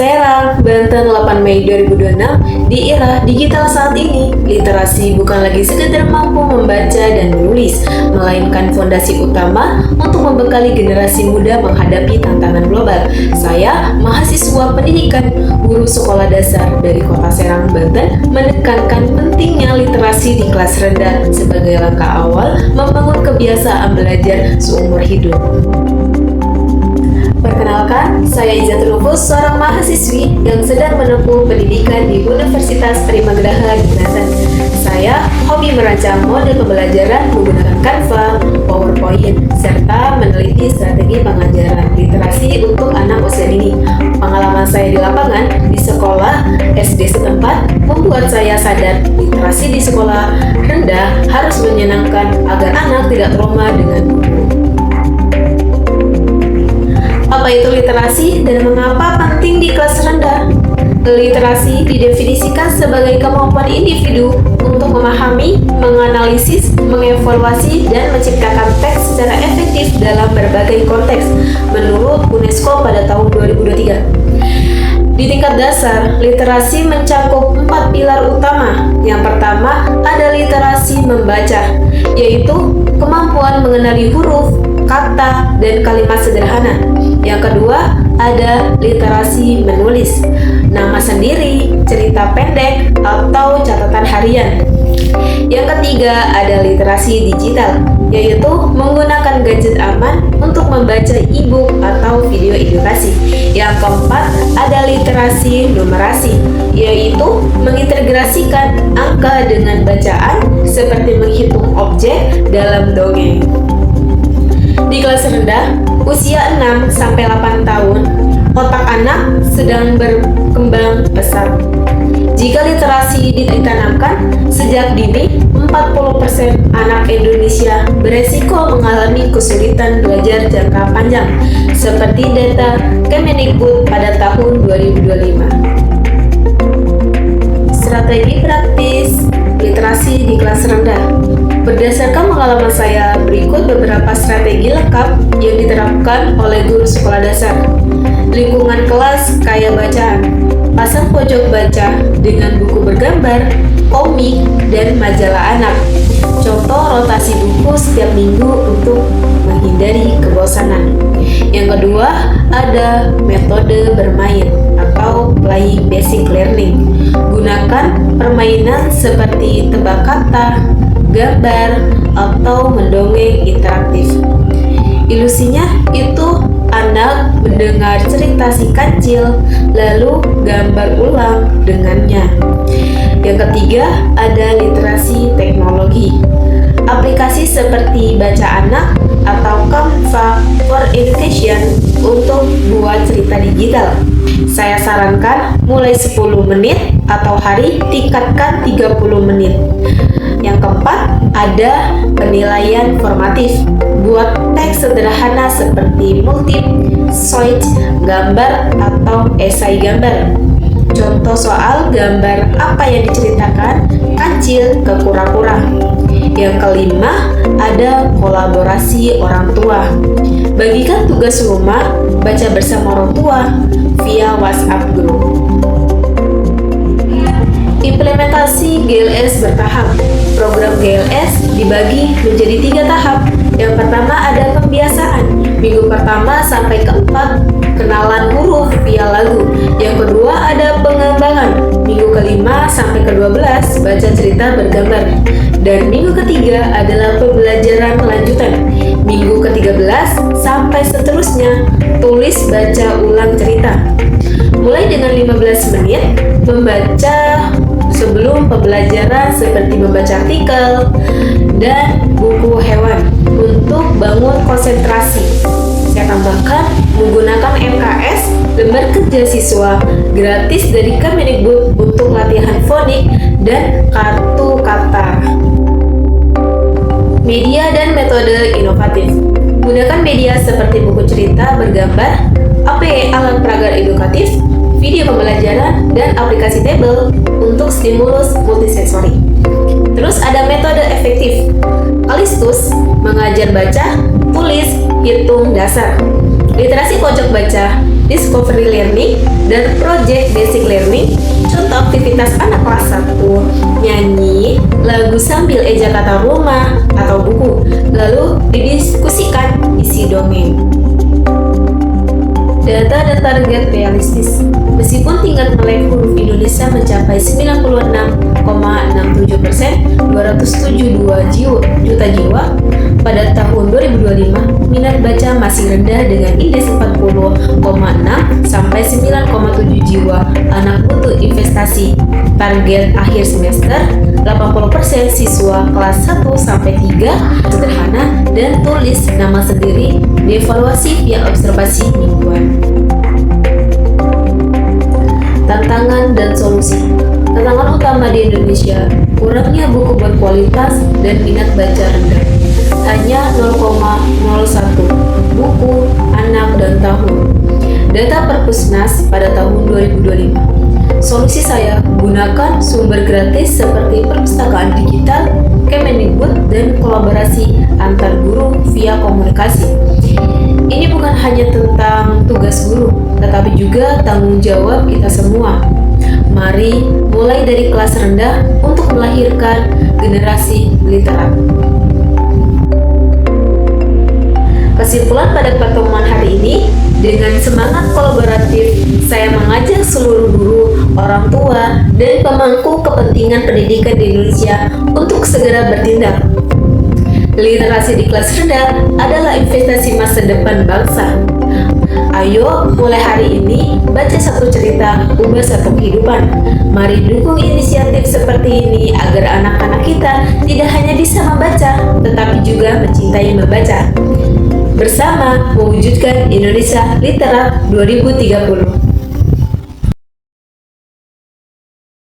Serang, Banten 8 Mei 2026. Di era digital saat ini, literasi bukan lagi sekedar mampu membaca dan menulis, melainkan fondasi utama untuk membekali generasi muda menghadapi tantangan global. Saya, mahasiswa pendidikan, guru sekolah dasar dari Kota Serang, Banten, menekankan pentingnya literasi di kelas rendah sebagai langkah awal membangun kebiasaan belajar seumur hidup. Perkenalkan, saya Izatul Nufus, seorang mahasiswi yang sedang menempuh pendidikan di Universitas Trisakti di Banten. Saya hobi merancang model pembelajaran menggunakan Canva, PowerPoint, serta meneliti strategi pengajaran literasi untuk anak usia dini. Pengalaman saya di lapangan di sekolah SD setempat membuat saya sadar literasi di sekolah rendah harus menyenangkan agar anak tidak trauma dengan buku. Apa itu literasi dan mengapa penting di kelas rendah? Literasi didefinisikan sebagai kemampuan individu untuk memahami, menganalisis, mengevaluasi, dan menciptakan teks secara efektif dalam berbagai konteks, menurut UNESCO pada tahun 2023. Di tingkat dasar, literasi mencakup 4 pilar utama. Yang pertama ada literasi membaca, yaitu kemampuan mengenali huruf, kata, dan kalimat sederhana. Yang kedua, ada literasi menulis, nama sendiri, cerita pendek, atau catatan harian. Yang ketiga, ada literasi digital, yaitu menggunakan gadget aman untuk membaca e-book atau video edukasi. Yang keempat, ada literasi numerasi, yaitu mengintegrasikan angka dengan bacaan seperti menghitung objek dalam dongeng. Di kelas rendah, usia 6-8 tahun, otak anak sedang berkembang pesat. Jika literasi ditanamkan sejak dini, 40% anak Indonesia beresiko mengalami kesulitan belajar jangka panjang, seperti data Kemendikbud pada tahun 2025. Strategi praktis literasi di kelas rendah. Berdasarkan pengalaman saya, berikut beberapa strategi lengkap yang diterapkan oleh guru sekolah dasar. Lingkungan kelas kaya bacaan. Pasang pojok baca dengan buku bergambar, komik, dan majalah anak. Contoh rotasi buku setiap minggu untuk menghindari kebosanan. Yang kedua, ada metode bermain atau playing basic learning. Gunakan permainan seperti tebak kata, gambar, atau mendongeng interaktif. Ilusinya itu anak mendengar cerita si kancil, lalu gambar ulang dengannya. Yang ketiga, ada literasi teknologi. Aplikasi seperti Baca Anak atau Canva for Education untuk buat cerita digital. Saya sarankan mulai 10 menit atau hari tingkatkan 30 menit. Yang keempat, ada penilaian formatif. Buat teks sederhana seperti multiple choice gambar atau esai gambar. Contoh soal gambar apa yang diceritakan kancil ke kura-kura. Yang kelima, ada kolaborasi orang tua. Bagikan tugas rumah, baca bersama orang tua via WhatsApp group. Implementasi GLS bertahap. Program GLS dibagi menjadi 3 tahap. Yang pertama ada pembiasaan. Minggu pertama sampai keempat kenalan huruf via lagu. Yang kedua ada pengembangan. Minggu kelima sampai ke-12 baca cerita bergambar. Dan minggu ketiga adalah pembelajaran lanjutan. Minggu ke-13 sampai seterusnya tulis baca ulang cerita. Mulai dengan 15 menit membaca sebelum pembelajaran seperti membaca artikel dan buku hewan untuk bangun konsentrasi. Saya tambahkan menggunakan MKS, lembar kerja siswa gratis dari Kemendikbud untuk latihan fonik dan kartu kata. Media dan metode inovatif. Gunakan media seperti buku cerita bergambar, alat peraga edukatif, video pembelajaran, dan aplikasi tabel untuk stimulus multisensori. Terus ada metode efektif. Alistus, mengajar baca, tulis, hitung dasar. literasi pojok baca, discovery learning, dan project basic learning. Contoh aktivitas anak kelas 1, nyanyi, lagu sambil eja kata rumah atau buku, lalu didiskusikan isi dongeng. Data dan target realistis. Meskipun tingkat melek huruf Indonesia mencapai 96,67%, 272 juta jiwa, pada tahun 2025, minat baca masih rendah dengan indeks 40,6 sampai 9,7 jiwa anak butuh investasi. Target akhir semester, 80% siswa kelas 1 sampai 3 sederhana dan tulis nama sendiri, dievaluasi via observasi mingguan. Tantangan dan solusi. Tantangan utama di Indonesia, kurangnya buku berkualitas dan minat baca rendah. Hanya 0,01 buku anak dan tahun. Data Perpusnas pada tahun 2025. Solusi saya, gunakan sumber gratis seperti perpustakaan digital, Kemendikbud, dan kolaborasi antar guru via komunikasi. Ini bukan hanya tentang tugas guru, tetapi juga tanggung jawab kita semua. Mari mulai dari kelas rendah untuk melahirkan generasi literat. Kesimpulan pada pertemuan hari ini, dengan semangat kolaboratif, saya mengajak seluruh guru, orang tua, dan pemangku kepentingan pendidikan di Indonesia untuk segera bertindak. Literasi di kelas rendah adalah investasi masa depan bangsa. Ayo, mulai hari ini, baca satu cerita, ubah satu kehidupan. Mari dukung inisiatif seperti ini agar anak-anak kita tidak hanya bisa membaca, tetapi juga mencintai membaca. Bersama mewujudkan Indonesia Literat 2030.